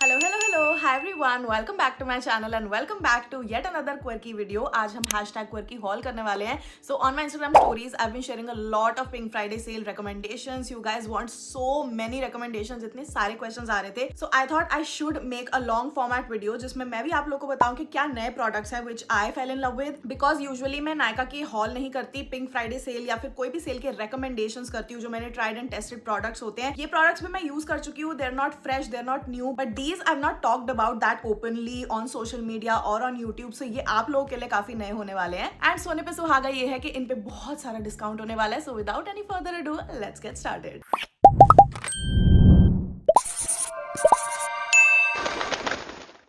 Hello hello hello hi everyone, welcome back to my channel and welcome back to yet another quirky video. आज हम hashtag quirky haul करने वाले हैं। So on my Instagram stories I have been sharing a lot of pink Friday sale recommendations. You guys want so many recommendations, इतने सारे questions आ रहे थे। So I thought I should make a long format video जिसमें मैं भी आप लोगों को बताऊं कि क्या नए प्रोडक्ट्स हैं which I fell in love with. Because usually मैं नायका की हॉल नहीं करती, पिंक फ्राइडे सेल या फिर कोई भी सेल के रिकमेंडेशंस करती हूँ जो मैंने ट्राइड एंड टेस्टेड प्रोडक्ट्स होते हैं। ये प्रोडक्ट्स भी मैं यूज कर चुकी हूँ, they are not fresh, they are not new, but these I have not talked about that openly on social media और ऑन यूट्यूब। से ये आप लोगों के लिए काफी नए होने वाले हैं। एंड सोने पे सुहागा ये है कि इन पे बहुत सारा डिस्काउंट होने वाला है। So without any further ado, let's get started.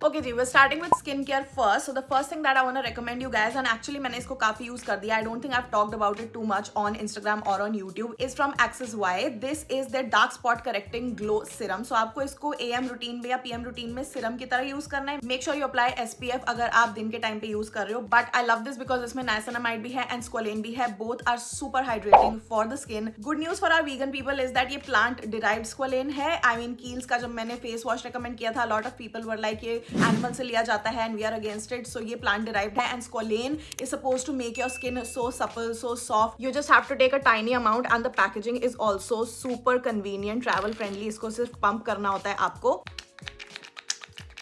Okay जी, we're starting with skincare first. So the first thing that I want to recommend you guys, and actually मैंने इसको काफी यूज कर दिया, I don't think I've talked about it too much on Instagram or on YouTube, is from Axis Y. This is their dark spot correcting glow serum. So आपको इसको AM routine में या PM routine में serum की तरह use करना है। Make sure you apply SPF अगर आप दिन के टाइम पे यूज कर रहे हो। But I love this because इसमें niacinamide भी है and squalane भी है. Both are super hydrating for the skin. Good news for our vegan people is that ये plant derived squalane है. I mean Kiehl's का जब मैंने फेस वॉश recommend किया था, a lot of people were like ये एनिमल से लिया जाता है and we are against it. So ये प्लांट डिराइव्ड है and squalane is suppose to make your skin so supple, so soft. You just have to take a tiny amount and the packaging is also super convenient, travel friendly. इसको सिर्फ pump करना होता है आपको।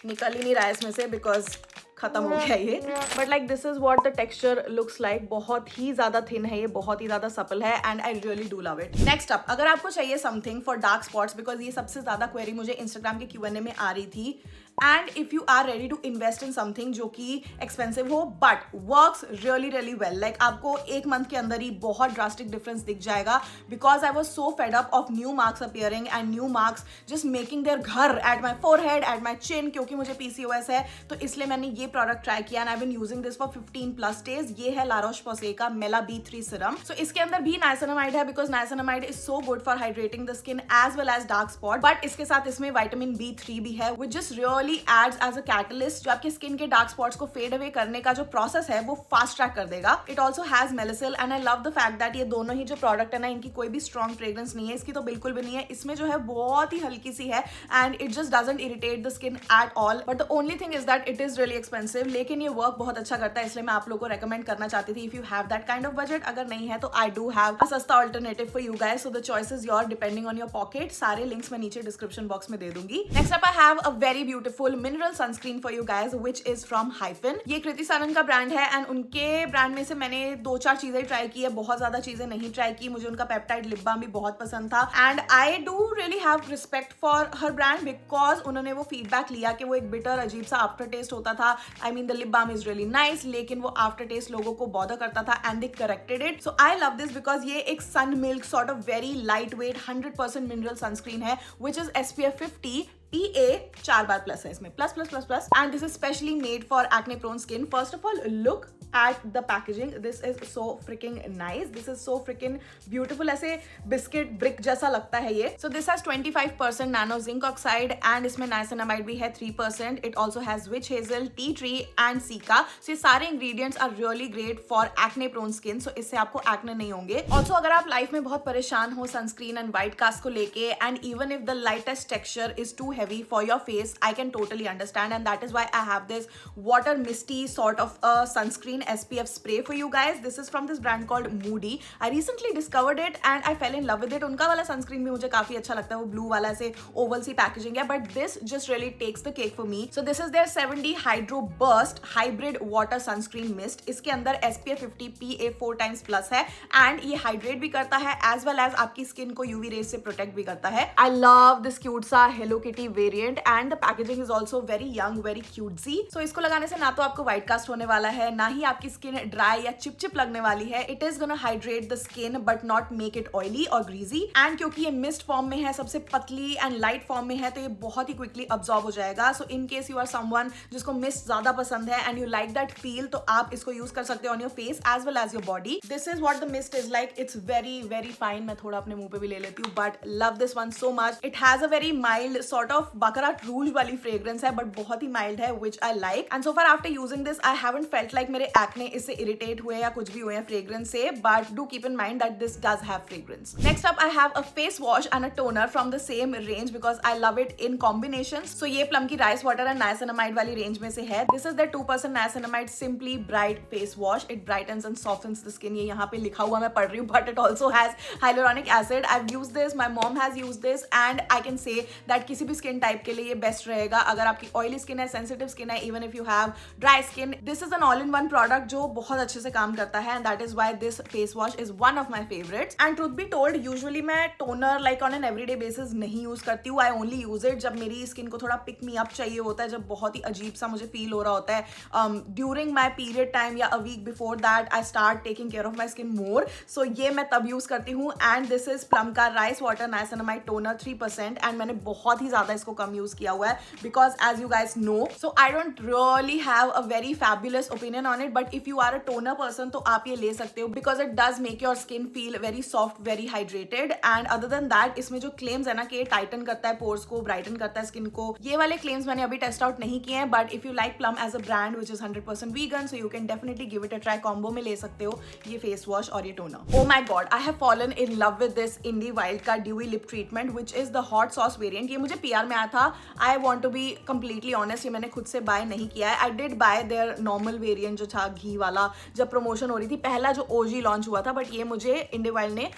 निकल ही नहीं रहा है इसमें से बिकॉज खत्म हो गया ये। But like this is what the texture looks like. बहुत ही ज्यादा थिन है ये, बहुत ही ज्यादा सपल है and I really do love it. Next up, अगर आपको चाहिए something for dark spots, because ये सबसे ज्यादा क्वेरी मुझे इंस्टाग्राम के Q&A में आ रही थी, and if you are ready to invest in something जो कि एक्सपेंसिव हो but works really really well, like आपको एक मंथ के अंदर ही बहुत ड्रास्टिक डिफरेंस दिख जाएगा। Because I was so fed up of new marks appearing and new marks just making there घर at my forehead, at my chin, क्योंकि मुझे PCOS है। तो इसलिए मैंने ये प्रोडक्ट ट्राई किया and I been using this for 15+ days. ये है ला रोच-पोसे का मेला B3 सीरम। सो इसके अंदर भी नाइसिनामाइड है because niacinamide is so good for hydrating the skin as well as dark spot. But इसके साथ इसमें विटामिन B3 भी है which just really adds as a catalyst, जो आपके स्किन के डार्क स्पॉट्स को फेड अवे करने का जो प्रोसेस है वो फास्ट ट्रैक कर देगा। It also has melasyl and I love the fact that ये दोनों ही जो प्रोडक्ट है ना, इनकी कोई भी स्ट्रॉन्ग फ्रेग्रेंस नहीं है। इसकी तो बिल्कुल भी नहीं है, इसमें जो है बहुत ही हल्की सी है and it just doesn't irritate the skin at all. But the only thing is that it is really expensive, लेकिन ये वर्क बहुत अच्छा करता है। इसलिए मैं आप लोगों को रेकमेंड करना चाहती थी if you have that kind of budget. अगर नहीं है तो आई डू हैव अ सस्ता alternative for you guys, so the choice is your depending on your pocket. सारे लिंक्स मैं नीचे डिस्क्रिप्शन बॉक्स में दे दूंगी। Next up I have a very beautiful mineral sunscreen for you guys which is from Hyphen. ये कृति सनन का brand है and उनके brand में से मैंने 2-4 चीजें ट्राई की है, बहुत ज्यादा चीजें नहीं ट्राई की। मुझे उनका पेप्टाइड लिप बाम भी बहुत पसंद था and I do really have respect for her brand because उन्होंने वो फीडबैक लिया कि वो एक बिटर अजीब सा आफ्टर टेस्ट होता था। I mean the lip balm is really nice, लेकिन वो आफ्टर टेस्ट लोगों को बॉदर करता था and they corrected it. So I love this because ये एक sun milk sort of very light weight 100% mineral sunscreen है विच इज SPF 50 PA 4 बार प्लस है इसमें, plus and this is specially made for acne prone skin. First of all look at the packaging, this is so freaking nice, this is so freaking beautiful, ऐसे biscuit brick जैसा लगता है ये। so this has 25% nano zinc oxide and इसमें niacinamide भी है 3%. it also has witch hazel, tea tree and cica. so ये सारे ingredients are really great for acne prone skin, so इससे आपको acne नहीं होंगे। also अगर आप लाइफ में बहुत परेशान हो सनस्क्रीन एंड वाइट कास्ट को लेके and even if the lightest texture is too heavy for your face, I can totally understand and that is why I have this water misty sort of a sunscreen SPF spray for you guys. This is from this brand called Moody. I recently discovered it and I fell in love with it. उनका वाला sunscreen भी मुझे काफी अच्छा लगता है, वो blue वाला से ओवल सी पैकेजिंग है, but this just really takes the cake for me. So this is their 70 hydro burst hybrid water sunscreen mist. इसके अंदर SPF 50 PA 4x+ है एंड ये हाइड्रेट भी करता है एज वेल एज आपकी स्किन को UV रेज से प्रोटेक्ट भी करता है। आई लव दिस क्यूट सा hello kitty variant and the packaging is also very young, very cutesy. So इसको लगाने से ना तो आपको व्हाइट कास्ट होने वाला है, ना ही आपकी स्किन ड्राई या चिपचिप लगने वाली है। It is gonna hydrate the skin but not make it oily और ग्रीजी। एंड क्योंकि ये मिस्ट फॉर्म में है, सबसे पतली एंड लाइट फॉर्म में है, तो ये बहुत ही क्विकली अब्सॉर्ब हो जाएगा। So in case you are someone जिसको मिस्ट ज्यादा पसंद है and you like that feel, तो आप इसको यूज कर सकते हो on your face as well as your body. This is what the mist is like, it's very very fine. मैं थोड़ा अपने मुंह पे भी ले लेती हूँ but love this one so much. It has a very mild sort of बकरा रूज वाली फ्रेग्रेंस है बट बहुत ही माइल्ड है which I like. And so far after using this I haven't felt like मेरे एक्ने इससे इरिटेट हुए या कुछ भी हुए हैं फ्रेग्रेंस से, but do keep in mind that this does have fragrance. Next up I have a face wash and a toner from the same range because I love it in combination. So ये Plum की rice water and niacinamide वाली range में से है. This is the 2% niacinamide simply bright face wash. It brightens and softens the skin. ये यहाँ पे लिखा हुआ मैं पढ़ रही हूँ, but it also has hyaluronic acid. I've used this, my mom has used this, and I can say that किसी भी स्किन टाइप के लिए ये बेस्ट रहेगा. अगर आपकी ऑयली स्किन है, सेंसिटिव स्किन है, even if you have dry skin, this is an all in one product जो बहुत अच्छे से काम करता है, and that is why this face wash is one of my favourites. And truth be told, usually मैं toner like on an everyday basis नहीं use करती हूँ. आई ओनली यूज इट जब मेरी स्किन को थोड़ा पिक मी अप चाहिए होता है, जब बहुत ही अजीब सा मुझे फील हो रहा होता है ड्यूरिंग माई पीरियड टाइम या a week before that I start taking care of my skin more. So ये मैं तब यूज करती हूँ. एंड दिस इज प्लम का rice water niacinamide toner 3%, and मैंने बहुत ही ज्यादा इसको कम यूज किया हुआ है because as you guys know, so I don't really have a very fabulous opinion on it, but if you are a toner person तो आप ये ले सकते हो because it does make your skin feel very soft, very hydrated. And other than that, इसमें जो claims है ना कि टाइटन करता है पोर्स को, ब्राइटन करता है स्किन को, ये वाले क्लेम्स मैंने अभी टेस्ट आउट नहीं किए हैं. But if you like Plum as a brand which is 100% vegan, so you can definitely give it a try. Combo में ले सकते हो ये फेस वॉश और ये toner. Oh my God, I have fallen in love with this Indie Wild का dewy lip treatment which is the hot sauce variant. ये मुझे पीआर में आया था. I want to be completely honest, ये मैंने खुद से बाय नहीं किया है. I did bye there normal variant जो था घी वाला, जब प्रमोशन हो रही थी, पहला जो ओजी लॉन्च हुआ था, बट ये मुझे इंडी वाइल्ड ने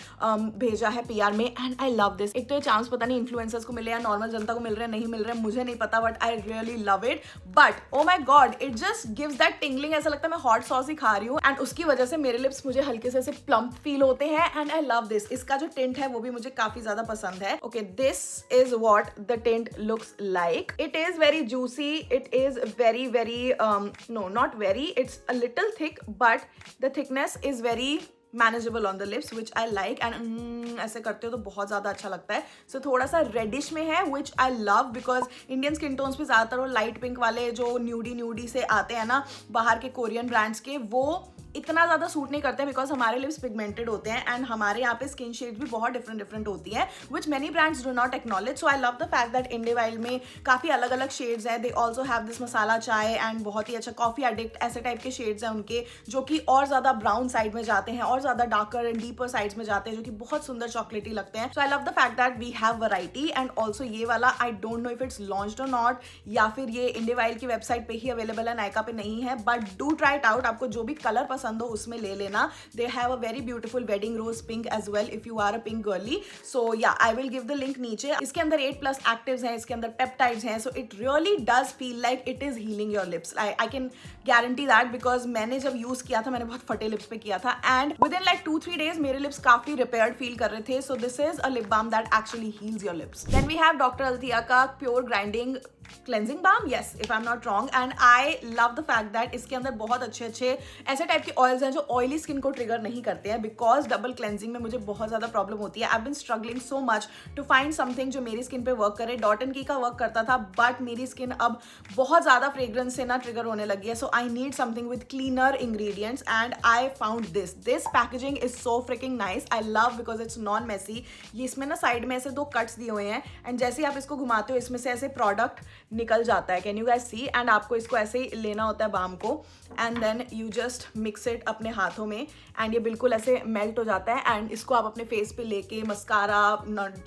भेजा है पीआर में, एंड आई लव दिस. एक तो ये चांस पता नहीं इन्फ्लुएंसर्स को मिले या नॉर्मल जनता को मिल रहे हैं, नहीं मिल रहे हैं, मुझे नहीं पता, but I really love it. But oh my God, it just gives that tingling. ऐसा लगता है मैं हॉट सॉस ही खा रही हूँ, एंड उसकी वजह से मेरे लिप्स मुझे हल्के से प्लम्प फील होते हैं, एंड आई लव दिस. इसका जो टिंट है वो भी मुझे काफी ज्यादा पसंद है. Okay, this is what the tint looks like. It is very juicy, it is very very no, not very, it's a little thick, but the thickness is very manageable on the lips, which I like. and ऐसे करते हो तो बहुत ज़्यादा अच्छा लगता है. So थोड़ा सा रेडिश में है, which I love because Indian skin tones पे ज़्यादातर वो लाइट पिंक वाले जो न्यूडी से आते हैं ना बाहर के कोरियन ब्रांड्स के, वो इतना ज़्यादा सूट नहीं करते हैं बिकॉज हमारे लिप्स पिगमेंटेड होते हैं, एंड हमारे यहाँ पे स्किन शेड भी बहुत डिफरेंट होती है, which many brands do not acknowledge. So I love the fact that Indie Wild में काफ़ी अलग अलग शेड्स हैं. They also have this masala chai and बहुत ही अच्छा कॉफी एडिक्ट, ऐसे टाइप के शेड्स हैं उनके जो कि और ज़्यादा ब्राउन साइड में जाते हैं और ज़्यादा डार्कर एंड डीपर साइड्स में जाते हैं, जो कि बहुत सुंदर चॉकलेटी लगते हैं. So I love the fact that we have variety. And also ये वाला I don't know if it's launched और नॉट, या फिर ये इंडी वाइल्ड की वेबसाइट पे ही अवेलेबल है, नायका पे नहीं है, but do try it out. आपको जो भी कलर पसंद हो उसमें ले लेना. They have a very beautiful wedding rose pink as well if you are a pink girly. So yeah, I will give the link नीचे. इसके अंदर 8+ actives हैं, इसके अंदर peptides हैं, so it really does feel like it is healing your lips. I can guarantee that because मैंने जब use किया था, मैंने बहुत फटे लिप्स पे किया था, and within like 2-3 days मेरे लिप्स काफी repaired फील कर रहे थे. So this is a lip balm that actually heals your lips. Then we have Dr. Althea का pure grinding cleansing balm, yes if I am not wrong. And I love the fact that इसके अंदर बहुत अच्छे ऐसे type के oils हैं जो oily skin को ट्रिगर नहीं करते हैं, बिकॉज डबल क्लेंजिंग में मुझे बहुत ज़्यादा प्रॉब्लम होती है. I been struggling so much to find something जो मेरी स्किन पे वर्क करे. डॉट एंड की का वर्क करता था, बट मेरी स्किन अब बहुत ज़्यादा फ्रेग्रेंस से ना ट्रिगर होने लगी है. So I need something with cleaner ingredients, and I found this packaging is so freaking nice. I love because it's non messy. ये इसमें ना साइड में ऐसे 2 कट्स दिए हुए हैं, एंड जैसे ही आप इसको घुमाते हो इसमें से ऐसे प्रोडक्ट निकल जाता है. Can you guys see? And आपको इसको ऐसे ही लेना होता है बाम को, and then you just mix it अपने हाथों में, एंड ये बिल्कुल ऐसे मेल्ट हो जाता है. एंड इसको आप अपने फेस पे लेके मस्कारा,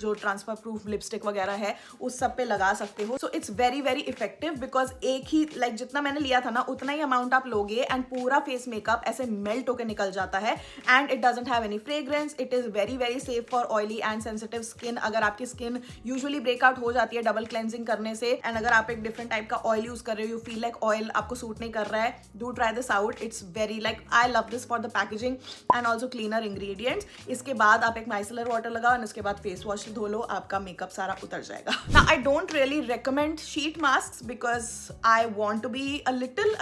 जो ट्रांसफर प्रूफ लिपस्टिक वगैरह है, उस सब पे लगा सकते हो. So it's very very effective because एक ही लाइक जितना मैंने लिया था ना उतना ही अमाउंट आप लोगे, एंड पूरा फेस मेकअप ऐसे मेल्ट होकर निकल जाता है. And it doesn't have any fragrance. It is very very safe for oily and sensitive skin. अगर आपकी स्किन यूजुअली ब्रेकआउट हो जाती है डबल क्लेंजिंग करने से, एंड अगर आप एक डिफरेंट टाइप का ऑयल यूज कर रहे हो, यू फील लाइक ऑयल आपको सूट नहीं कर रहा है, do try this out. It's very like I love this for the packaging and also cleaner ingredients. इसके बाद आप एक माइसेलर वाटर लगाओ, एंड उसके बाद फेस वॉश धो लो, आपका मेकअप सारा उतर जाएगा. Now I don't really recommend sheet mask because I want to be a little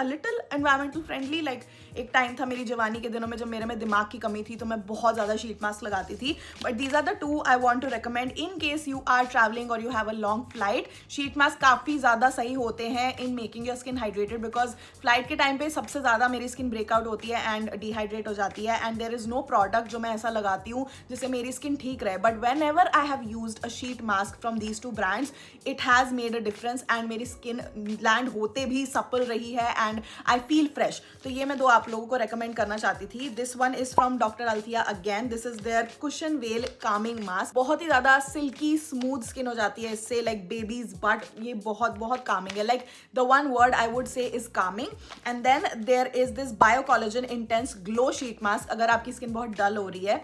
environmental friendly. Like एक टाइम था मेरी जवानी के दिनों में जब मेरे में दिमाग की कमी थी, तो मैं बहुत ज़्यादा शीट मास्क लगाती थी. But these are the 2 I want to recommend in case you are travelling और you have a long flight. Sheet mask काफ़ी काफ़ी ज़्यादा सही होते हैं in making your skin hydrated, because flight के टाइम पे सबसे ज़्यादा मेरी स्किन ब्रेकआउट होती है एंड डिहाइड्रेट हो जाती है, and there is no product जो मैं ऐसा लगाती हूँ जिससे मेरी स्किन ठीक रहे. But when ever I have used a sheet mask from these two brands, it has made a difference and मेरी स्किन लैंड होते भी सपल रही है एंड आई फील फ्रेश. तो ये मैं 2 आप लोगों को रेकमेंड करना चाहती थी. This one is from doctor Althea again. This is their cushion well calming mask. बहुत ही ज़्यादा सिल्की स्मूथ स्किन हो जाती है इससे, लाइक बेबीज बट. ये बहुत बहुत कामिंग है. Like the one word I would say is calming. And then there is this bio collagen intense glow sheet mask. अगर आपकी स्किन बहुत डल हो रही है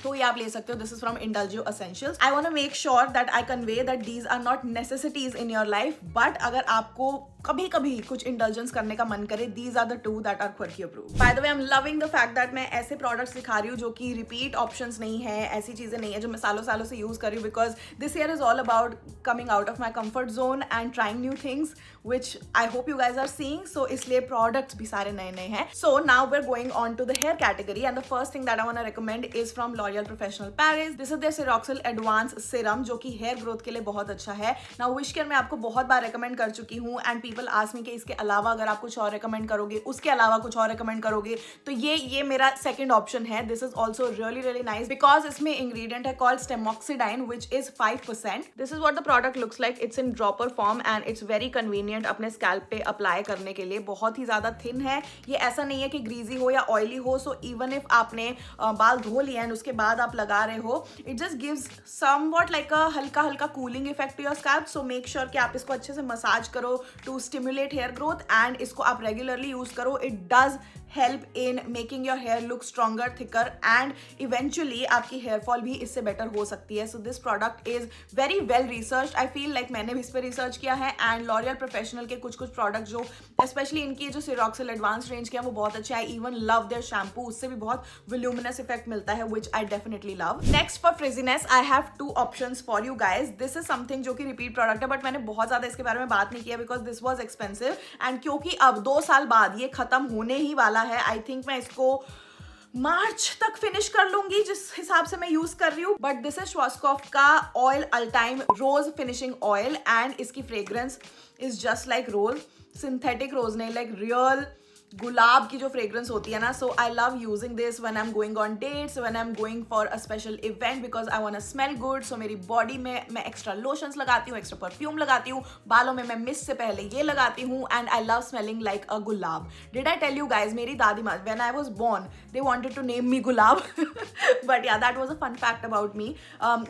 तो ये आप ले सकते हो. This is from Indulgeo Essentials. I want to make sure that I convey that these are not necessities in your life, but अगर आपको कभी कभी कुछ इंडल्जेंस करने का मन करे, these are the 2 that are quirky approved. By the way, I am loving the fact that मैं ऐसे प्रोडक्ट्स दिखा रही हूँ जो कि रिपीट ऑप्शंस नहीं है, ऐसी चीजें नहीं है जो मैं सालों सालों से यूज कर रही हूँ, because this year is all about coming out of my comfort zone and trying new things which I hope you guys are seeing. So इसलिए प्रोडक्ट्स भी सारे नए नए हैं. So now we are going on to the hair category and the first thing that I want to recommend is from L'Oreal Professionnel Paris. This is their serioxyl advanced serum जो कि hair growth के लिए बहुत अच्छा है. Now wish care मैं आपको बहुत बार रिकमेंड कर चुकी हूँ एंड पीपल आस्क मी कि इसके अलावा अगर आप कुछ और रिकमेंड करोगे, उसके अलावा कुछ और रिकमेंड करोगे, तो ये मेरा सेकंड ऑप्शन है. This is also really really nice because इसमें इंग्रेडिएंट है called stemoxydine which is 5%. This is what the product looks like. It's in dropper form and it's very convenient अपने स्कैल्प पे apply करने के लिए. बहुत ही ज्यादा थिन है. ये ऐसा नहीं है कि ग्रीजी हो या ऑयली हो. सो इवन इफ आपने बाल धो लिया एंड उसके बाद आप लगा रहे हो, it just gives somewhat like a हल्का हल्का cooling effect to your scalp. So make sure कि आप इसको अच्छे से मसाज करो to stimulate hair growth and इसको आप रेगुलरली यूज करो. It does help in making your hair look stronger, thicker and eventually आपकी hair fall भी इससे better हो सकती है. So this product is very well researched. I feel like मैंने भी इस पर research किया है and L'Oreal Professional के कुछ products जो especially इनकी जो Siroxil Advanced range के हैं वो बहुत अच्छे हैं. I even love their shampoo. उससे भी बहुत voluminous effect मिलता है which I definitely love. Next for frizziness I have 2 options for you guys. This is something जो कि repeat product है but मैंने बहुत ज़्यादा इसके बारे में बात नहीं किया because this was expensive and क्योंकि अब 2 साल बाद ये खत्म होने ही वाला है. आई थिंक मैं इसको मार्च तक फिनिश कर लूंगी जिस हिसाब से मैं यूज कर रही हूँ. बट दिस इज श्वासकॉफ का oil ultime rose finishing oil and इसकी fragrance is just like rose. Synthetic rose नहीं, लाइक रियल गुलाब की जो फ्रेग्रेंस होती है ना. So I love using this when I am going on dates, when I am going for a special event because I want to smell good. सो मेरी body में मैं एक्स्ट्रा लोशंस लगाती हूँ, एक्स्ट्रा परफ्यूम लगाती हूँ, बालों में मैं मिस्ट से पहले ये लगाती हूँ and I love smelling like a gulab. Did I tell you guys, मेरी दादी माँ when I was born they wanted to name me Gulab but yeah that was a fun fact about me.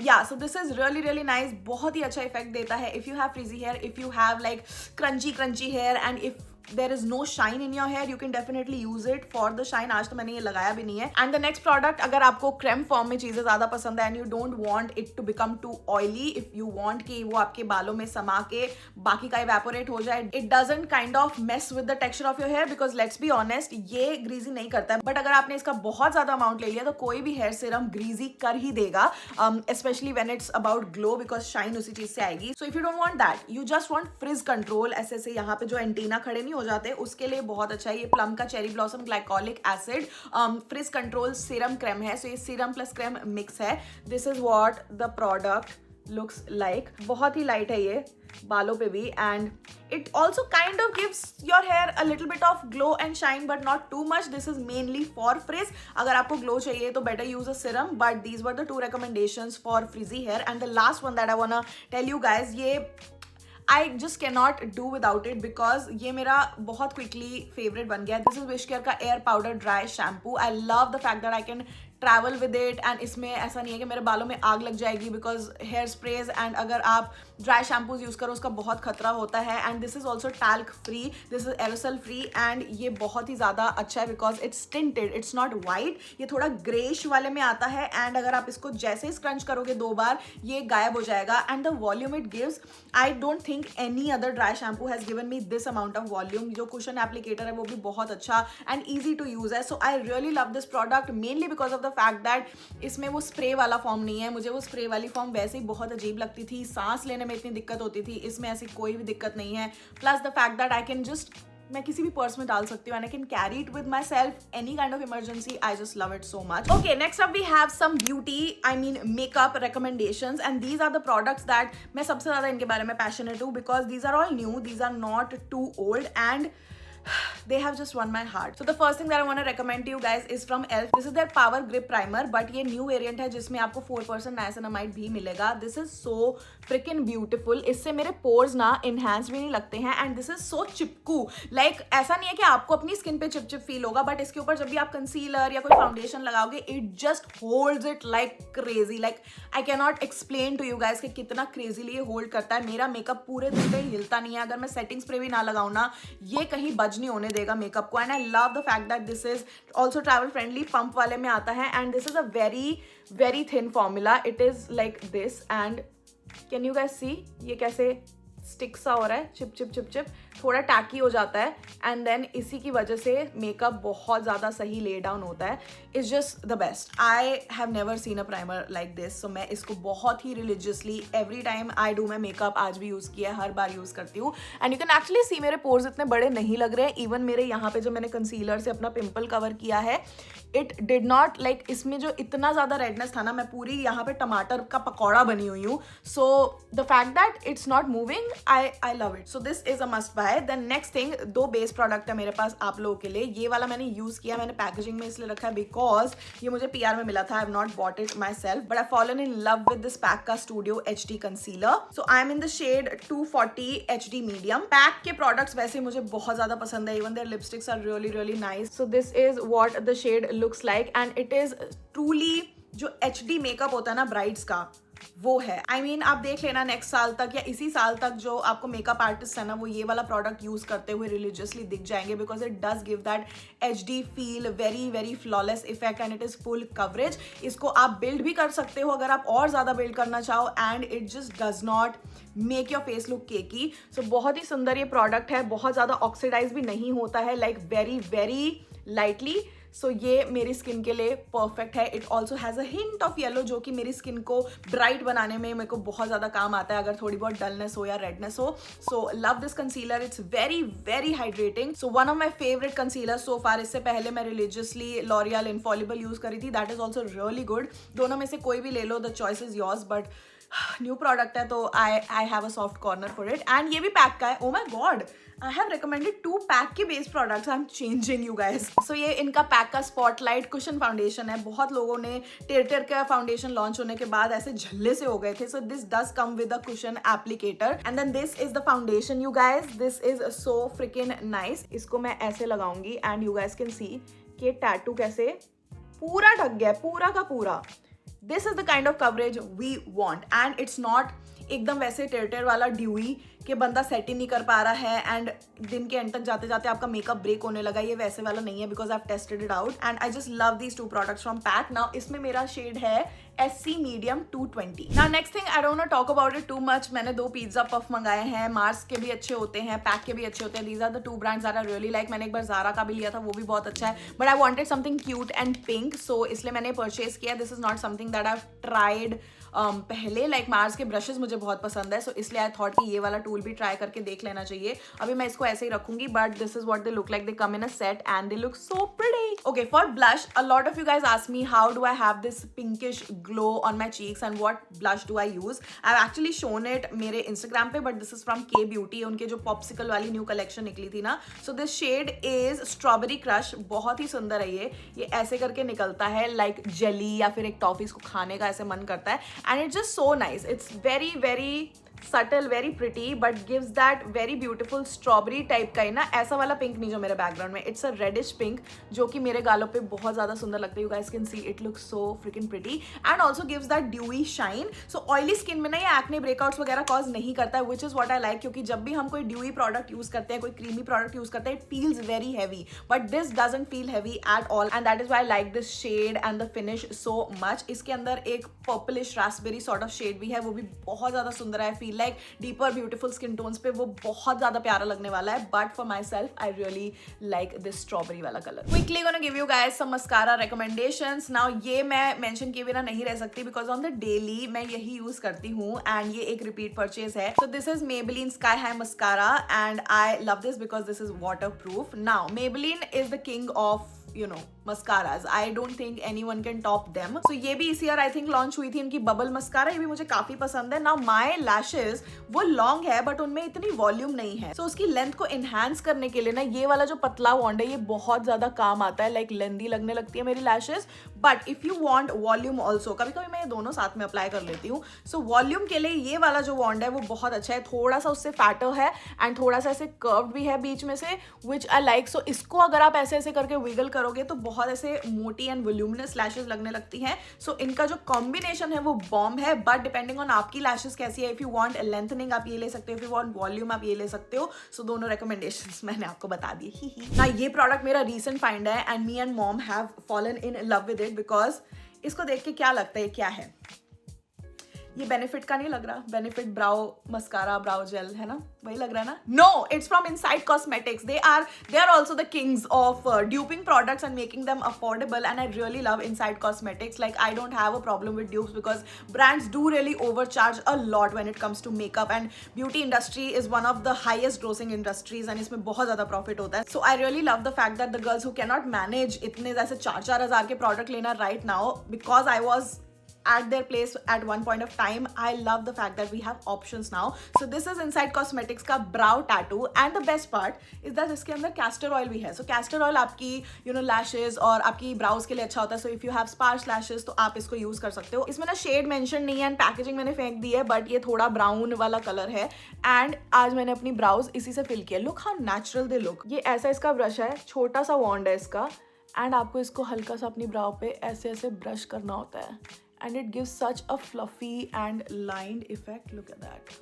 Yeah so this is really really nice. बहुत ही अच्छा effect देता है if you have frizzy hair, if you have like crunchy hair and if there is no shine in your hair, you can definitely use it for the shine. आज तो मैंने ये लगाया भी नहीं है. And the next product, अगर आपको क्रेम फॉर्म में चीजें ज्यादा पसंद है and you don't want it to become too oily, if you want कि वो आपके बालों में समा के बाकी का evaporate हो जाए, it doesn't kind of mess with the texture of your hair because let's be honest, ये ग्रीजी नहीं करता है. बट अगर आपने इसका बहुत ज्यादा अमाउंट ले लिया तो कोई भी हेयर सीरम ग्रीजी कर ही देगा, especially when it's about glow because shine उसी चीज से आएगी. So if you don't want that, you just want frizz control, ऐसे यहाँ पे जो एंटीना खड़े हो जाते, उसके लिए बहुत अच्छा है. ये प्लम का cherry blossom glycolic acid frizz control serum creme है. सो ये सीरम प्लस क्रेम मिक्स है. This is what the product looks like. बहुत ही लाइट है ये बालों पे भी and it also kind of gives your hair a little bit of glow and shine but not too much. This is mainly for frizz. अगर आपको glow चाहिए तो better use a serum, but these were the 2 recommendations for frizzy hair. And the last one that I wanna tell you guys, ये I just cannot do without it because ये मेरा बहुत quickly favorite बन गया. This is Wishcare का Air Powder Dry Shampoo. I love the fact that I can travel with it and इसमें ऐसा नहीं है कि मेरे बालों में आग लग जाएगी बिकॉज हेयर स्प्रेज एंड अगर आप ड्राई शैम्पूज यूज करो उसका बहुत खतरा होता है. And this is also talc free, this is एरोसल free and ये बहुत ही ज़्यादा अच्छा है because it's tinted, it's not white. ये थोड़ा ग्रेश वाले में आता है एंड अगर आप इसको जैसे ही स्क्रंच करोगे 2 बार ये गायब हो जाएगा. And the volume it gives, I don't think any other dry shampoo has given me this amount of volume. जो कुशन एप्लीकेटर है वो भी बहुत अच्छा एंड ईजी टू यूज है. So I really love this product mainly because of the fact that इसमें वो spray वाला फॉर्म नहीं है. मुझे वो स्प्रे वाली फॉर्म वैसे ही बहुत अजीब लगती थी, सांस लेने में इतनी दिक्कत होती थी. इसमें ऐसी कोई भी दिक्कत नहीं है. Plus the fact that I can just मैं किसी भी पर्स में डाल सकती हूँ and I can carry it with myself, any kind of emergency. I just love it so much. Okay, next up we have some beauty, I mean makeup recommendations, and these are the products that मैं सबसे ज़्यादा इनके बारे में passionate हूँ because these are all new, these are not too old, and they have just won my heart. So the first thing that I want to recommend to you guys is from ELF. This is their Power Grip Primer, but ये new variant है जिसमें आपको 4% niacinamide भी मिलेगा. This is so freaking beautiful. इससे मेरे pores ना enhance भी नहीं लगते हैं, and this is so Chipko. Like ऐसा नहीं है कि आपको अपनी skin पे चिप फील होगा, but इसके ऊपर जब भी आप concealer या कोई foundation लगाओगे, it just holds it like crazy. Like I cannot explain to you guys कि कितना crazily ये hold करता है. मेरा मेकअप पूरे दिन पे हिलता नहीं है. अगर मैं setting spray भी ना लगाऊँ ना, ये कहीं नहीं होने देगा मेकअप को. And I love the fact that this is also travel friendly, pump वाले में आता है, and this is a very very thin formula. It is like this, and can you guys see ये कैसे स्टिक सा हो रहा है, चिप चिप चिप चिप, थोड़ा टैकी हो जाता है, एंड देन इसी की वजह से मेकअप बहुत ज़्यादा सही ले डाउन होता है. It's just the best. I have never seen a primer like this, so मैं इसको बहुत ही religiously every time I do my makeup, आज भी यूज़ किया है, हर बार यूज़ करती हूँ. And you can actually see मेरे पोर्स इतने बड़े नहीं लग रहे हैं. इवन मेरे यहाँ पे जो मैंने कंसीलर से अपना पिंपल कवर किया है, इट डिड नॉट लाइक, इसमें जो इतना ज़्यादा रेडनेस था ना, मैं पूरी यहाँ पे टमाटर का पकौड़ा बनी हुई हूँ. So the fact that it's not moving, I love it. So this is a must buy. Then next thing, 2 base product है मेरे पास आप लोगों के लिए. ये वाला मैंने यूज किया, मैंने पैकेजिंग में इसलिए रखा है बिकॉज ये मुझे PR में मिला था. I have not bought it myself, but I fallen in love with this Pac का studio HD concealer. So I am in the shade 240 HD medium. Pac के प्रोडक्ट्स वैसे मुझे बहुत ज्यादा पसंद है. Even there lipsticks are really really nice. So this is what the shade looks like, and it is truly जो HD makeup होता है ना ब्राइड्स का, वो है. आई मीन आप देख लेना नेक्स्ट साल तक या इसी साल तक जो आपको मेकअप आर्टिस्ट है ना, वो ये वाला प्रोडक्ट यूज करते हुए रिलीजियसली दिख जाएंगे, because it does give that HD feel, very very flawless effect, and it is full coverage. इसको आप बिल्ड भी कर सकते हो अगर आप और ज्यादा बिल्ड करना चाहो, and it just does not make your face look cakey. So बहुत ही सुंदर ये प्रोडक्ट है, बहुत ज्यादा ऑक्सीडाइज भी नहीं होता है, लाइक वेरी वेरी लाइटली. सो ये मेरी स्किन के लिए परफेक्ट है. It also has a hint of yellow, जो कि मेरी स्किन को ब्राइट बनाने में मेरे को बहुत ज़्यादा काम आता है अगर थोड़ी बहुत डलनेस हो या रेडनेस हो. So love this concealer, it's very very hydrating. So one of my favourite concealer so far. इससे पहले मैं रिलीजियसली लॉरियल इनफॉलिबल यूज़ करी थी, that is also really good. दोनों में से कोई भी ले लो, the choice is yours, but new product है तो I have a soft corner for it. And ये भी पैक का है. Oh my God, I have recommended 2 pack के base products. I am changing you guys. So ये इनका pack का स्पॉटलाइट कुशन फाउंडेशन है. बहुत लोगों ने टेयर का फाउंडेशन लॉन्च होने के बाद ऐसे झल्ले से हो गए थे. So this does come with a cushion applicator, and then this is the foundation. You guys, this is so frickin nice. इसको मैं ऐसे लगाऊंगी, and you guys can see कि टैटू कैसे पूरा ढक गया, पूरा का पूरा. This is the kind of coverage we want, and it's not एकदम वैसे टेयर वाला ड्यूई कि बंदा सेट ही नहीं कर पा रहा है एंड दिन के एंड तक जाते जाते आपका मेकअप ब्रेक होने लगा. ये वैसे वाला नहीं है, because I have tested it out, and I just love these 2 products from pack. Now इसमें मेरा शेड है SC medium 220. Now next thing, I don't no talk about it too much. मैंने 2 पिज्जा पफ मंगाए हैं. Mars के भी अच्छे होते हैं, पैक के भी अच्छे होते हैं. These are the 2 brands that I really like. मैंने एक बार ज़ारा का भी लिया था, वो भी बहुत अच्छा है, but I wanted something cute and pink, so इसलिए मैंने परचेज किया. This is not something that I have tried पहले. लाइक मार्स के ब्रशेस मुझे बहुत पसंद है, सो इसलिए आई थॉट कि ये वाला टूल भी ट्राई करके देख लेना चाहिए. अभी मैं इसको ऐसे ही रखूंगी, but this is what they look like. They come in a set and they look so pretty. Okay, for blush, a lot of you guys ask me how do I have this pinkish glow on my cheeks and what blush do I use. I've actually shown it मेरे Instagram पे, but this is from K Beauty. उनके जो popsicle वाली new collection निकली थी ना. So this shade is strawberry crush. बहुत ही सुंदर है ये ऐसे करके निकलता है लाइक जेली या फिर एक टॉफी. इसको खाने का ऐसे मन करता है, and it's just so nice. It's very very subtle, very pretty, but gives that very beautiful strawberry type का ही ना, ऐसा वाला पिंक नहीं जो मेरे बैकग्राउंड में. इट्स अ रेडिश पिंक जो कि मेरे गालों पे बहुत ज़्यादा सुंदर लगता है. You guys can see it looks so frickin pretty, and also gives that dewy shine. So oily skin में ना ये एक्ने ब्रेकआउट्स वगैरह कॉज नहीं करता है, which is what I like, क्योंकि जब भी हम कोई ड्यूई प्रोडक्ट यूज़ करते हैं, कोई क्रीमी प्रोडक्ट यूज़ करते हैं, it feels very heavy, but this doesn't feel heavy at all, and that is why I like this shade and the finish so much. इसके अंदर एक purplish raspberry sort of shade भी है, वो भी बहुत ज़्यादा सुंदर है. Feel feel like deeper beautiful skin tones पे वो बहुत ज़्यादा प्यारा लगने वाला है. But for myself I really like this strawberry वाला colour. Quickly gonna give you guys some mascara recommendations. Now ये मैं मेंशन किए बिना नहीं रह सकती बिकॉज ऑन द डेली मैं यही यूज करती हूँ एंड ये एक रिपीट परचेज है. सो this is Maybelline Sky High Mascara and I love this because this is waterproof. Now Maybelline is the king of mascaras. I don't think anyone can top them. So ये भी इसी year I think launch हुई थी इनकी bubble mascara. ये भी मुझे काफी पसंद है. नाउ माई लैशेज वो लॉन्ग है बट उनमें इतनी वॉल्यूम नहीं है. So उसकी लेंथ को इनहेंस करने के लिए ना ये वाला जो पतला वॉन्ड है ये बहुत ज्यादा काम आता है. लाइक लेंदी लगने लगती है मेरी lashes. But if you want volume also, कभी कभी मैं ये दोनों साथ में अप्लाई कर लेती हूँ. सो वॉल्यूम के लिए ये वाला जो वॉन्ड है वो बहुत अच्छा है. थोड़ा सा उससे फैटर है एंड थोड़ा सा ऐसे कर्व्ड भी है बीच में से, विच आई लाइक. सो इसको अगर आप ऐसे ऐसे करके विगल करोगे तो बहुत ऐसे मोटी एंड वॉल्यूमिनस लैशेस लगने लगती हैं. सो इनका जो कॉम्बिनेशन है वो बॉम्ब है. बट डिपेंडिंग ऑन आपकी लैशेस कैसी है, इफ यू वांट लेंथनिंग आप ये ले सकते हो, इफ यू वांट वॉल्यूम आप ये ले सकते हो. सो दोनों रिकमेंडेशंस मैंने आपको बता दी. ना ये प्रोडक्ट मेरा रीसेंट फाइंड है and me and mom have fallen in love with it because इसको देख के क्या लगता है क्या है. ये बेनिफिट का नहीं लग रहा. Benefit brow mascara brow gel है ना, वही लग रहा है ना. No, it's from Insight Cosmetics. They are also the kings of duping products and making them affordable and I really love Insight Cosmetics. Like I don't have a problem with dupes because brands do really overcharge a lot when it comes to makeup and beauty industry is one of the highest grossing industries and इसमें बहुत ज़्यादा profit होता है. So I really love the fact that the girls who cannot manage इतने जैसे 4-4 हज़ार के product लेना right now, because I was at their place at one point of time, I love the fact that we have options now. So this is Inside Cosmetics का brow tattoo and the best part is that इसके अंदर castor oil भी है. So castor oil आपकी lashes और आपकी brows के लिए अच्छा होता है. So if you have sparse lashes तो आप इसको use कर सकते हो. इसमें ना shade mention नहीं है and packaging मैंने फेंक दी है but ये थोड़ा brown वाला color है and आज मैंने अपनी brows इसी से fill किया. Look how natural they look. ये ऐसा इसका brush है, छोटा सा wand है इसका and आपको इसको हल्का सा अपनी brow पे ऐसे ऐसे brush करना होता है. And it gives such a fluffy and lined effect. Look at that.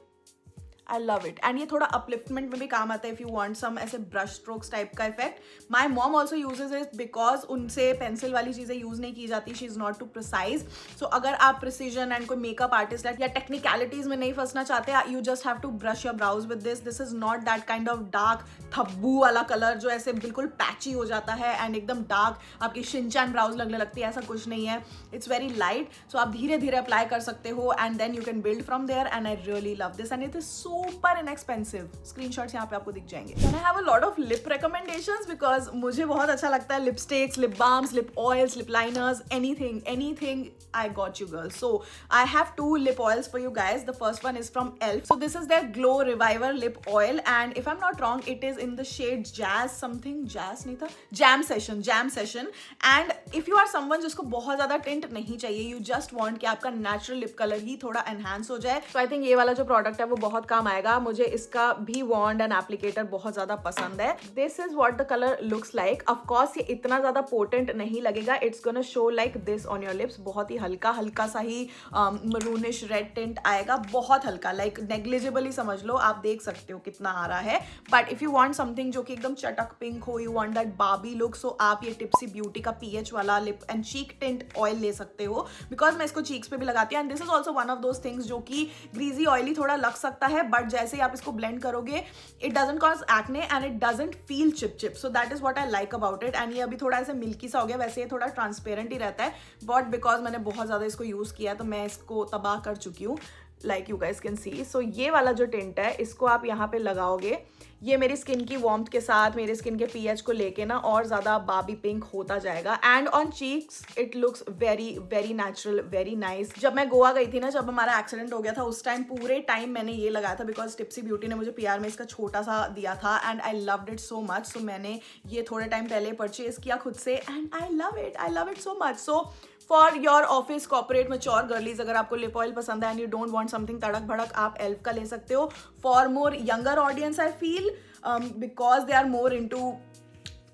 I love it. And ये थोड़ा upliftment में भी काम आता है if you want some ऐसे brush strokes type का effect. My mom also uses it because उनसे pencil वाली चीज़ें use नहीं की जाती. She is not too precise. So अगर आप precision and कोई makeup artist है या technicalities में नहीं फंसना चाहते, you just have to brush your brows with this. This is not that kind of dark थब्बू वाला कलर जो ऐसे बिल्कुल patchy हो जाता है and एकदम dark आपकी शिनचैन brows लगने लगती है. ऐसा कुछ नहीं है. It's very light. So आप धीरे धीरे अप्लाई कर सकते हो and then you can build from there and I really love this and it is super inexpensive. Screenshots यहाँ पे आपको दिख जाएंगे. Then I have a lot of lip recommendations because मुझे बहुत अच्छा लगता है lipsticks, lip balms, lip oils, lip liners, anything I got you girls. So I have 2 lip oils for you guys. The first one is from ELF. So this is their Glow Reviver lip oil and if I'm not wrong it is in the shade Jazz something. Jazz नहीं था, Jam Session. And if you are someone जिसको बहुत ज़्यादा tint नहीं चाहिए, you just want कि आपका natural lip color ही थोड़ा enhance हो जाए, so I think ये वाला जो product है वो बहुत काम आएगा. मुझे इसका भी wand and applicator बहुत ज़्यादा पसंद है. This is what the color looks like. Of course ये इतना ज़्यादा potent नहीं लगेगा. It's gonna show like this on your lips. बहुत ही हल्का सा ही maroonish red tint आएगा. बहुत हल्का, like negligible ही समझ लो. आप देख सकते हो कितना आ रहा है. But if you want something जो कि एकदम चटक पिंक हो, you want that Barbie look, so आप ये Tipsy Beauty का PH वाला lip and cheek tint oil ले सकते हो. Because मैं इसको cheeks पे भी लगाती हूँ and this is also one of those things जो कि greasy oily थोड़ा लग सकता है but जैसे ही आप इसको blend करोगे it doesn't cause acne and it doesn't feel chip. So that is what I like about it. and ये अभी थोड़ा ऐसे मिल्की सा हो गया, वैसे ये थोड़ा ट्रांसपेरेंट ही रहता है but because मैंने बहुत ज़्यादा इसको यूज़ किया तो मैं इसको तबाह कर चुकी हूँ. Like you guys can see. So ये वाला जो टिंट है इसको आप यहाँ पे लगाओगे, ये मेरी स्किन की वार्मथ के साथ मेरे स्किन के पीएच को लेके ना और ज़्यादा बाबी पिंक होता जाएगा. And on cheeks it looks very natural, very nice. जब मैं गोवा गई थी ना, जब हमारा एक्सीडेंट हो गया था उस टाइम पूरे टाइम मैंने ये लगाया था बिकॉज टिप्सी ब्यूटी ने मुझे पीआर में इसका छोटा सा दिया था and I loved it so much. So मैंने ये थोड़े टाइम पहले परचेज किया खुद से and I love it so much. So for your office corporate mature girlies, अगर आपको लिप ऑयल पसंद है and you don't want something तड़क भड़क, आप एल्फ का ले सकते हो. For more younger audience I feel because they are more into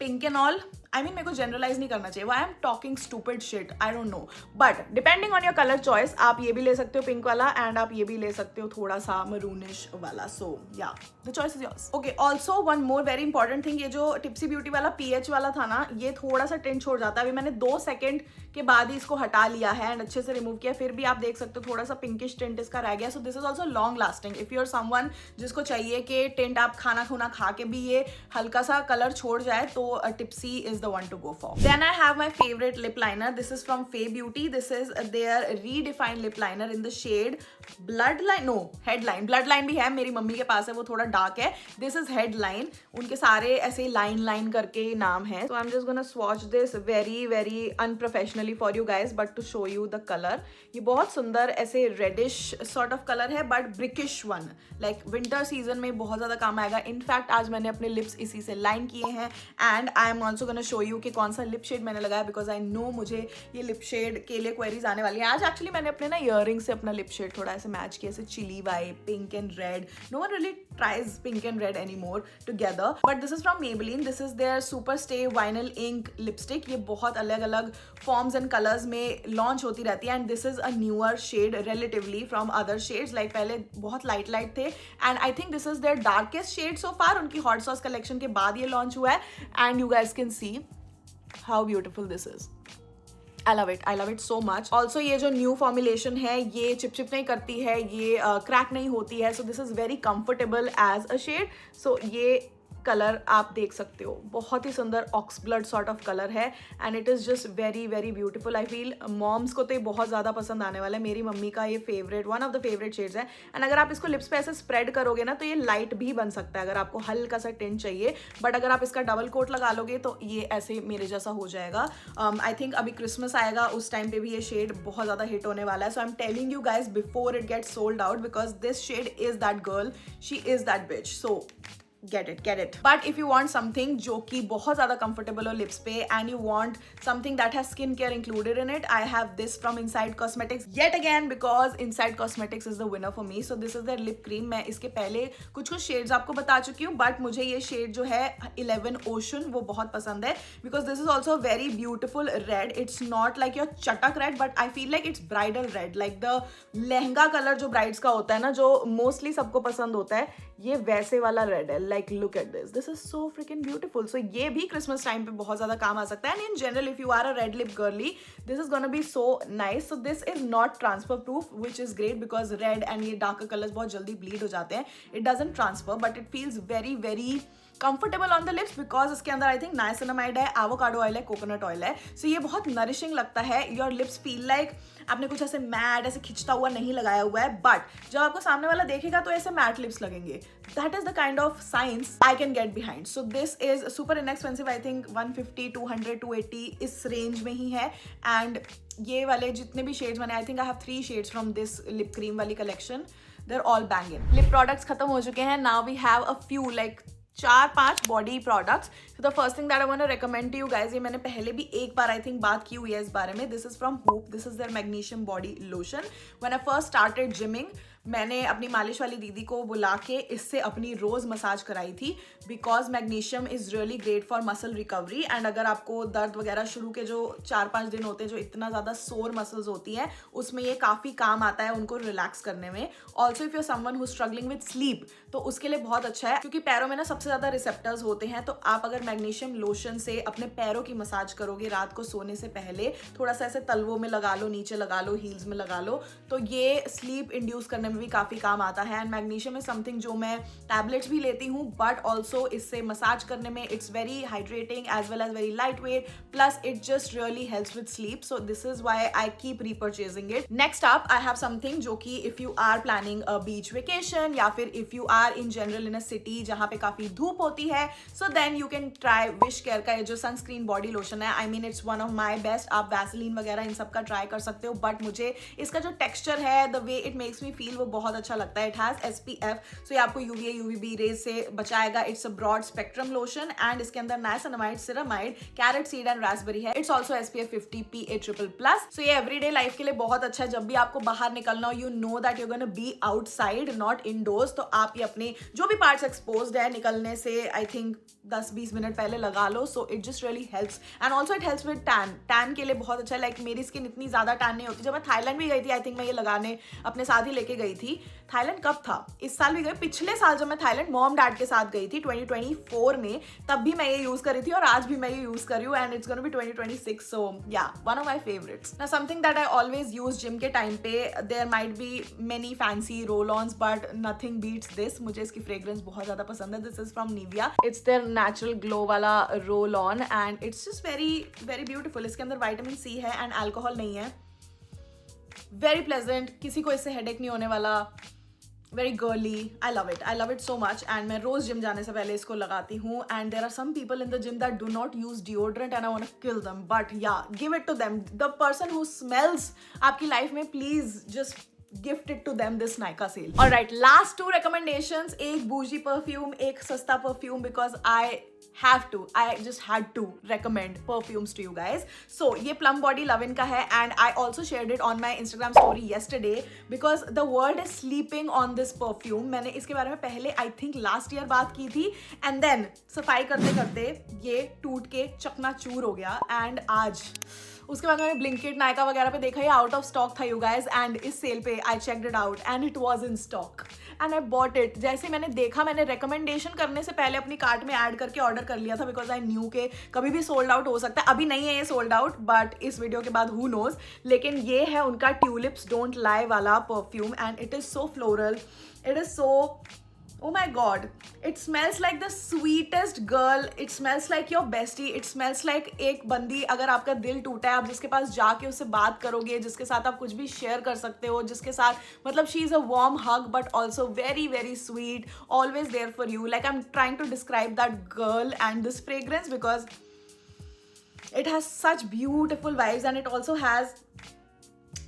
pink and all, I mean, मेरे को जनरलाइज नहीं करना चाहिए, why I'm talking stupid shit, I don't know, but depending on your color choice, आप ये भी ले सकते हो पिंक वाला एंड आप ये भी ले सकते हो थोड़ा सा मरूनिश वाला, so yeah, the choice is yours. Okay, also one more very important thing, ये जो टिप्सी ब्यूटी वाला PH वाला था ना, ये थोड़ा सा टिंट छोड़ जाता है, अभी मैंने 2 सेकंड के बाद ही इसको हटा लिया है एंड अच्छे से रिमूव किया, फिर भी आप देख सकते हो थोड़ा सा पिंकिश टिंट इसका रह गया, so this is also long lasting. If you're someone जिसको चाहिए कि टिंट आप खाना खुना खा के भी ये हल्का सा कलर छोड़ जाए, तो tipsy is the one to go for. Then I have my favorite lip liner. This is from Fay Beauty. This is their redefined lip liner in the shade Bloodline. No, Headline. Bloodline भी है, मेरी mummy के पास है, वो थोड़ा dark है. This is Headline. उनके सारे ऐसे लाइन करके नाम है. So I'm just gonna swatch this very unprofessionally for you guys, but to show you the color. ये बहुत सुंदर ऐसे reddish sort of color है, but brickish one. Like winter season में बहुत ज़्यादा काम आएगा. In fact, आज मैंने अपने lips इसी से लाइन किए हैं and I am also gonna show you कि कौन सा लिप शेड मैंने लगाया, because I know मुझे ये लिप शेड के लिए क्वेरीज आने वाली है. आज एक्चुअली मैंने अपने ना ईयरिंग से अपना लिप शेड थोड़ा ऐसे मैच किया, ऐसे chilli vibe, pink and red. No one really tries pink and red any more together, but this is from Maybelline. This is their super stay vinyl ink lipstick. ये बहुत अलग अलग forms and colours में launch होती रहती है and this is a newer shade relatively from other shades. Like पहले बहुत लाइट थे and I think this is their darkest shade so far. उनकी हॉट सॉस कलेक्शन के बाद ये लॉन्च हुआ है and you guys can C how beautiful this is. I love it so much. Also ये जो न्यू फॉर्मुलेशन है ये चिप नहीं करती है, ये क्रैक नहीं होती है, so this is very comfortable as a shade. So ये कलर आप देख सकते हो, बहुत ही सुंदर ox blood sort of colour है and it is just very beautiful. I feel moms को तो ये बहुत ज़्यादा पसंद आने वाला है. मेरी मम्मी का ये favourite, one of the favourite shades है एंड अगर आप इसको लिप्स पे ऐसे स्प्रेड करोगे ना तो ये लाइट भी बन सकता है अगर आपको हल्का सा टिंट चाहिए, बट अगर आप इसका डबल कोट लगा लोगे तो ये ऐसे मेरे जैसा हो जाएगा. आई थिंक अभी क्रिसमस आएगा, उस टाइम पे भी ये शेड बहुत ज़्यादा हिट होने वाला है. So I am telling you guys before it gets sold out, because this shade is that girl, she is that bitch. So get it. But if you want something जो कि बहुत ज़्यादा comfortable हो lips पे and you want something that has skincare included in it, I have this from Inside Cosmetics yet again, because Inside Cosmetics is the winner for me. So this is their lip cream. मैं इसके पहले कुछ shades आपको बता चुकी हूँ, but मुझे ये shade जो है 11 Ocean वो बहुत पसंद है, because this is also very beautiful red. It's not like your chatak red, but I feel like it's bridal red, like the lehenga colour जो brides का होता है ना, जो mostly सबको पसंद होता है, ये वैसे वाला रेड है. Like look at this is so freaking beautiful. So ये भी क्रिसमस टाइम पे बहुत ज्यादा काम आ सकता है and in general if you are a red lip girly this is gonna be so nice. So this is not transfer proof which is great, because red and ये डार्कर कलर्स बहुत जल्दी ब्लीड हो जाते हैं. It doesn't transfer but it feels very comfortable on the lips, because इसके अंदर I think niacinamide है, avocado oil है, कोकोनट ऑयल है. सो ये बहुत नरिशिंग लगता है. योर लिप्स फील लाइक आपने कुछ ऐसे मैट ऐसे खिंचता हुआ नहीं लगाया हुआ है, बट जब आपको सामने वाला देखेगा तो ऐसे मैट लिप्स लगेंगे. That is the kind of science I can get behind. So this is super inexpensive. I think 150, 200, 280 इस रेंज में ही है. एंड ये वाले जितने भी शेड्स मैंने, I think I have 3 shades from this lip cream वाली collection. they're all banging. Lip products खत्म हो चुके हैं. Now we have a few like 4-5 body products. So the first thing that I want to recommend to you guys, ये मैंने पहले भी एक बार आई थिंक बात की हुई है इस बारे में. This is from Hope. This is their magnesium body lotion. When I first started gymming, मैंने अपनी मालिश वाली दीदी को बुला के इससे अपनी रोज मसाज कराई थी, because magnesium is really great for muscle recovery. And अगर आपको दर्द वगैरह शुरू के जो 4-5 दिन होते हैं, जो इतना ज़्यादा सोर मसल्स होती हैं, उसमें ये काफ़ी काम आता है उनको रिलैक्स करने में. Also if you someone who struggling with sleep, तो उसके लिए बहुत अच्छा है, क्योंकि पैरों में ना सबसे ज़्यादा रिसेप्टर्स होते हैं. तो आप अगर मैग्नीशियम लोशन से अपने पैरों की मसाज करोगे रात को सोने से पहले, थोड़ा सा ऐसे तलवों में लगा लो, नीचे लगा लो, हील्स में लगा लो, तो ये स्लीप इंड्यूस करने में भी काफ़ी काम आता है. एंड मैग्नीशियम इज समथिंग जो मैं टैबलेट्स भी लेती हूँ, बट ऑल्सो इससे मसाज करने में it's very hydrating as well as very light weight, plus it just really helps with sleep. So this is why I keep repurchasing it. Next up I have something जो कि if you are planning a beach vacation, या फिर if you are in general in a city जहाँ पे काफ़ी धूप होती है, so then you can try Wish Care का ये जो सनस्क्रीन बॉडी लोशन है. I mean it's one of my best. आप वैसलीन वगैरह इन सब का ट्राई कर सकते हो, बट मुझे इसका जो टेक्स्चर है, the way it makes me feel, वो बहुत अच्छा लगता है. इट हैज SPF, सो ये आपको UVA UVB रेज से बचाएगा. It's a broad spectrum lotion and इसके अंदर niacinamide, ceramide, carrot seed and raspberry है. It's also SPF 50 PA++. So ये एवरीडे लाइफ के लिए बहुत अच्छा है. जब भी आपको बाहर निकलना हो, you know that you gonna be outside not indoors, तो आप ये अपने जो भी पार्ट्स एक्सपोज्ड है निकलने से आई थिंक 10-20 मिनट पहले लगा लो. So it just really helps and also it helps with tan के लिए बहुत अच्छा है. लाइक मेरी स्किन इतनी ज्यादा टैन नहीं होती. जब मैं थाईलैंड भी गई थी, आई थिंक मैं ये लगाने अपने साथ ही लेके गई थी. थाईलैंड कब था, इस साल भी गई, पिछले साल जब मैं थाईलैंड मॉम डैड के साथ गई थी 2024 में, तब भी मैं ये यूज करी थी और आज भी मैं ये यूज कर रही हूँ. And it's gonna be 2026. So yeah one of my favourites. Now something that I always use gym के टाइम पे, there might be many fancy roll ons but nothing beats this. मुझे इसकी फ्रेग्रेंस बहुत ज्यादा पसंद है. This is from Nivea. It's their natural glow वाला roll on and it's just very very beautiful. इसके अंदर विटामिन C है एंड अल्कोहल नहीं है. वेरी प्लेजेंट, किसी को इससे हेडेक नहीं होने वाला. Very girly. I love it so much. And मैं रोज जिम जाने से पहले इसको लगाती हूँ. And there are some people in the gym that do not use deodorant and I want to kill them, but yeah, give it to them. The person who smells आपकी लाइफ में, please just gift it to them this Nykaa sale. Alright, last 2 recommendations. एक bougie perfume, एक सस्ता perfume, because I just had to recommend perfumes to you guys. So ये Plum Body Lovin का है and I also shared it on my Instagram story yesterday because the world is sleeping on this perfume. मैंने इसके बारे में पहले I think last year बात की थी and then सफाई करते करते ये टूट के चकनाचूर हो गया. and आज उसके बाद मैंने ब्लिंकिट, नायका वगैरह पे देखा, ये आउट ऑफ स्टॉक था यू गाइज. एंड इस सेल पे I checked it out and it was in stock and I bought it. जैसे मैंने देखा, मैंने रिकमेंडेशन करने से पहले अपनी कार्ट में ऐड करके ऑर्डर कर लिया था बिकॉज आई न्यू के कभी भी सोल्ड आउट हो सकता है. अभी नहीं है ये सोल्ड आउट, बट इस वीडियो के बाद हु नोज. लेकिन ये है उनका ट्यूलिप्स डोंट लाई वाला perfume and it is so floral. It is so, oh my god, it smells like the sweetest girl. It smells like your bestie. It smells like एक बंदी, अगर आपका दिल टूटा है, आप जिसके पास जाके उससे बात करोगे, जिसके साथ आप कुछ भी शेयर कर सकते हो, जिसके साथ मतलब she is a warm hug but also very very sweet, always there for you. Like I'm trying to describe that girl and this fragrance because it has such beautiful vibes and it also has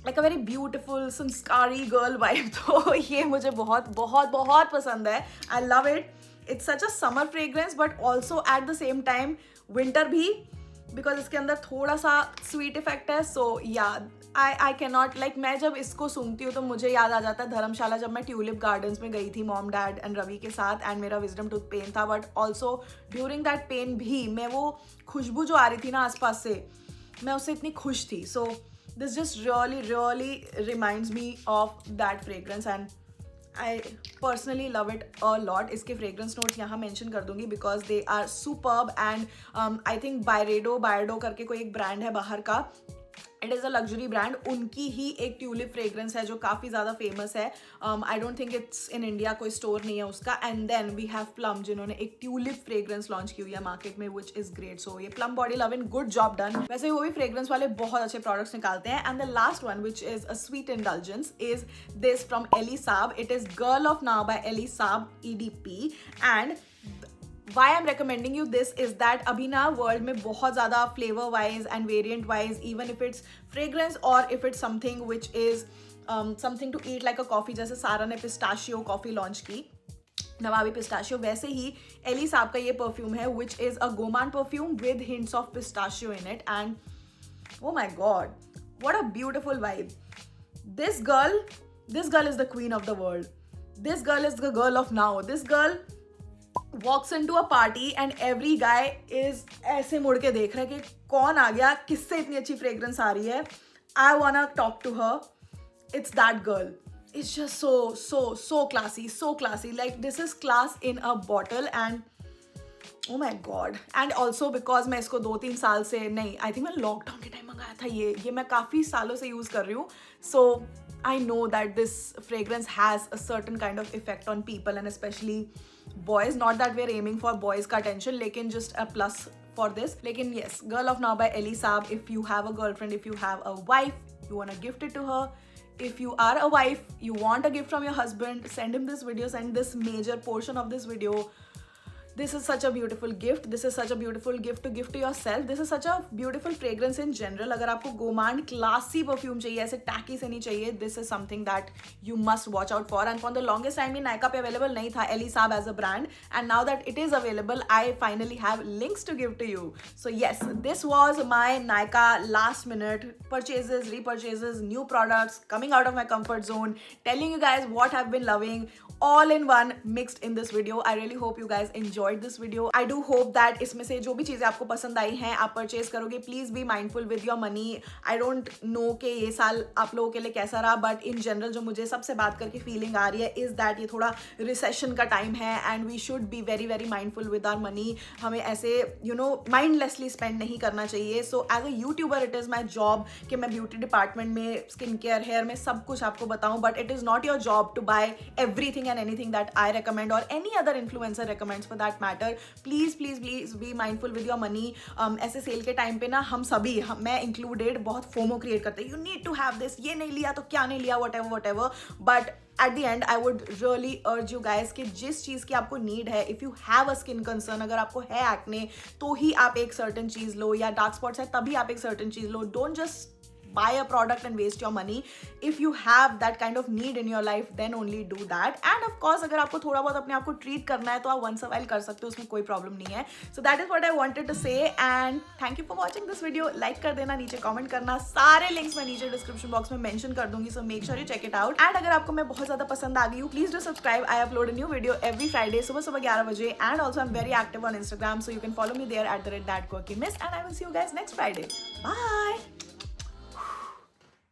like a very beautiful संस्कारी girl vibe. तो ये मुझे बहुत बहुत बहुत पसंद है. I love it. It's such a summer fragrance but also at the same time winter भी, because इसके अंदर थोड़ा सा sweet effect है. So yeah, I cannot, like मैं जब इसको सुनती हूँ तो मुझे याद आ जाता है धर्मशाला, जब मैं ट्यूलिप गार्डन्स में गई थी मॉम डैड एंड रवि के साथ एंड मेरा विजडम टूथ पेन था. But also during that pain भी मैं वो खुशबू जो आ रही थी ना आसपास से, मैं उससे इतनी खुश थी. सो this just really reminds me of that fragrance and I personally love it a lot. इसके fragrance notes यहाँ mention कर दूंगी because they are superb and I think Byredo करके कोई एक brand है बाहर का. It is a luxury brand. उनकी ही एक ट्यूलिप फ्रेग्रेंस है जो काफ़ी ज़्यादा फेमस है. I don't think it's in India, कोई स्टोर नहीं है उसका. And then we have Plum, जिन्होंने एक ट्यूलिप फ्रेग्रेंस लॉन्च की हुई है मार्केट में, विच इज़ ग्रेट. सो ये Plum body lovin, good job done. वैसे वो भी फ्रेग्रेंस वाले बहुत अच्छे प्रोडक्ट्स निकालते हैं. And the last one which is a sweet indulgence is this from Elie Saab. It is girl of now by Elie Saab EDP. And why I'm recommending you this is that अभी ना world में बहुत ज़्यादा flavour wise and variant wise, even if it's fragrance और if it's something which is something to eat like a coffee, जैसे सारा ने pistachio coffee launch की, नवाबी pistachio, वैसे ही Elie Saab का ये परफ्यूम है which is a gourmand perfume with hints of pistachio in it. And oh my god, what a beautiful vibe. This girl is the queen of the world. This girl is the girl of now. This girl walks into a party and every guy is ऐसे मुड़ के देख रहा है कि कौन आ गया, किससे इतनी अच्छी फ्रेग्रेंस आ रही है. I wanna talk to her. It's that girl. It's just so classy. Like this is class in a bottle and oh my god. And also because मैं इसको 2-3 साल से नहीं, I think मैं लॉकडाउन के टाइम मंगाया था. ये मैं काफ़ी सालों से यूज़ कर रही हूँ. So I know that this fragrance has a certain kind of effect on people and especially boys. Not that we're aiming for boys का attention, लेकिन just a plus for this. लेकिन yes, Girl of Now by Elie Saab. If you have a girlfriend, if you have a wife, you want to gift it to her. If you are a wife, you want a gift from your husband, send him this video, send this major portion of this video. This is such a beautiful gift. This is such a beautiful gift to give to yourself. This is such a beautiful fragrance in general. अगर आपको गोमांड classy perfume चाहिए, ऐसे tacky से नहीं चाहिए, this is something that you must watch out for. And for the longest time, Nykaa पे available नहीं था Ellie Saab as a brand, and now that it is available, I finally have links to give to you. So yes, this was my Nykaa last minute purchases, repurchases, new products, coming out of my comfort zone, telling you guys what I've been loving, all in one mixed in this video. I really hope you guys enjoyed this video. I do hope that इसमें से जो भी चीज़ें आपको पसंद आई हैं आप purchase करोगे. Please be mindful with your money. I don't no कि ये साल आप लोगों के लिए कैसा रहा, बट इन जनरल जो मुझे सबसे बात करके फीलिंग आ रही है इज़ दैट ये थोड़ा रिसेशन का टाइम है and we should be very very mindful with our money. हमें ऐसे माइंडलेसली स्पेंड नहीं करना चाहिए. So as a YouTuber it is my job कि मैं ब्यूटी डिपार्टमेंट में, स्किन केयर, हेयर में सब कुछ आपको बताऊँ, but it is not your job to buy everything and anything that I recommend or any other influencer recommends for that matter. Please be mindful with your money. ऐसे cell के time पे ना हम सभी, मैं included, बहुत FOMO create करते हैं. You need to have this. ये नहीं लिया तो क्या नहीं लिया, whatever. But at the end, I would really urge you guys कि जिस चीज़ की आपको नीड है, if you have a skin concern, अगर आपको है एक्ने तो ही आप एक certain चीज़ लो, या डार्क स्पॉट्स है तभी आप एक certain cheese low. Don't just buy a product and waste your money. If you have that kind of need in your life, then only do that. And of course, अगर आपको थोड़ा बहुत अपने आप को ट्रीट करना है तो आप once a while कर सकते हो, उसमें कोई प्रॉब्लम नहीं है. So that is what I wanted to say and thank you for watching this video. Like कर देना, नीचे कमेंट करना, सारे लिंक्स मैं नीचे डिस्क्रिप्शन बॉक्स में मेंशन कर दूंगी. So make sure you check it out. And अगर आपको मैं बहुत ज़्यादा पसंद आ गई हूँ, please do subscribe. I upload a new video every Friday सुबह 11 बजे, and also I'm very active on Instagram, so you can follow me there @thatquirkymiss, and I will see you guys next Friday. Bye.